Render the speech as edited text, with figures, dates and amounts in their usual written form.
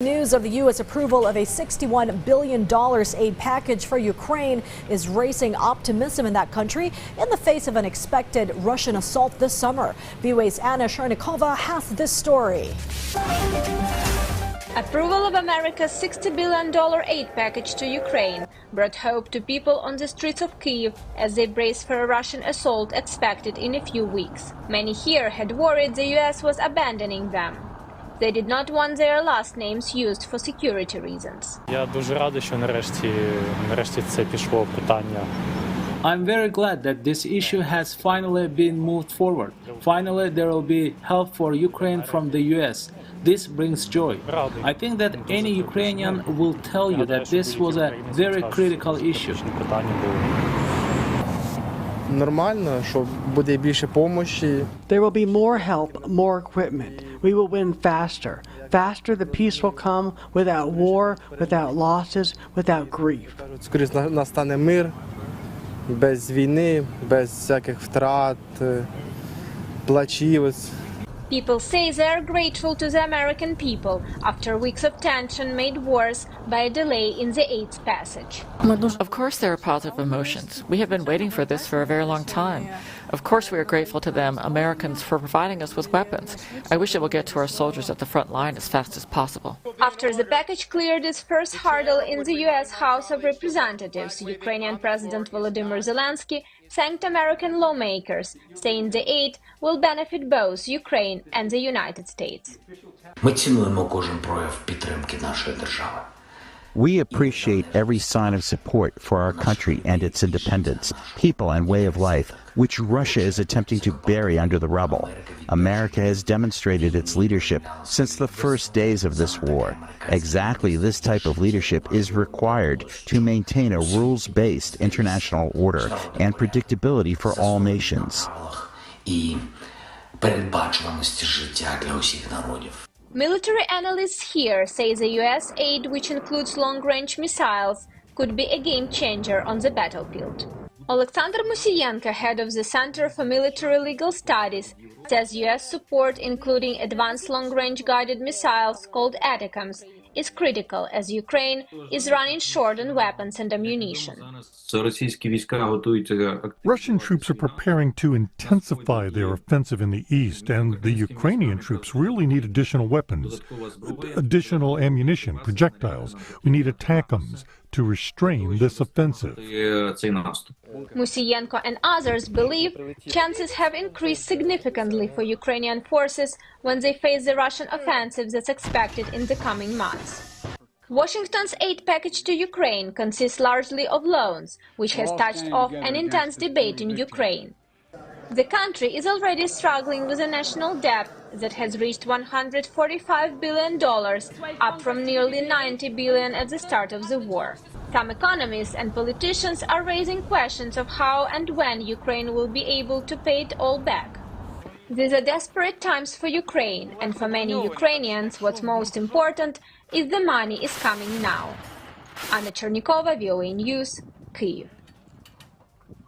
News of the U.S. approval of a $61 billion aid package for Ukraine is raising optimism in that country in the face of an expected Russian assault this summer. VOA's Anna Sharnikova has this story. Approval of America's $60 billion aid package to Ukraine brought hope to people on the streets of Kyiv as they brace for a Russian assault expected in a few weeks. Many here had worried the U.S. was abandoning them. They did not want their last names used for security reasons. Я дуже радий, що нарешті це пішло питання. I'm very glad that this issue has finally been moved forward. Finally, there will be help for Ukraine from the U.S. This brings joy. I think that any Ukrainian will tell you that this was a very critical issue. Нормально, що буде більше допомоги. There will be more help, more equipment. We will win faster. Faster the peace will come without war, without losses, without grief. Скоріше настане мир, без війни, без всяких втрат, плачів. People say they are grateful to the American people after weeks of tension made worse by a delay in the aid's passage. Of course there are positive emotions. We have been waiting for this for a very long time. Of course we are grateful to them, Americans, for providing us with weapons. I wish it will get to our soldiers at the front line as fast as possible. After the package cleared its first hurdle in the U.S. House of Representatives, Ukrainian President Volodymyr Zelensky thanked American lawmakers, saying the aid will benefit both Ukraine and the United States. Ми цінуємо кожен прояв підтримки нашої держави. We appreciate every sign of support for our country and its independence, people and way of life, which Russia is attempting to bury under the rubble. America has demonstrated its leadership since the first days of this war. Exactly this type of leadership is required to maintain a rules-based international order and predictability for all nations. І передбачуваності життя для усіх народів. Military analysts here say the U.S. aid, which includes long-range missiles, could be a game-changer on the battlefield. Alexander Musiyenko, head of the Center for Military Legal Studies, says U.S. support, including advanced long-range guided missiles called ATACMS, is critical as Ukraine is running short on weapons and ammunition. Russian troops are preparing to intensify their offensive in the east, and the Ukrainian troops really need additional weapons, additional ammunition, projectiles. We need ATACMS to restrain this offensive. Musiyenko and others believe chances have increased significantly for Ukrainian forces when they face the Russian offensive that's expected in the coming months. Washington's aid package to Ukraine consists largely of loans, which has touched off an intense debate in Ukraine. The country is already struggling with a national debt that has reached $145 billion, up from nearly $90 billion at the start of the war. Some economists and politicians are raising questions of how and when Ukraine will be able to pay it all back. These are desperate times for Ukraine, and for many Ukrainians, what's most important is the money is coming now. Anna Chernikova, VOA News, Kyiv.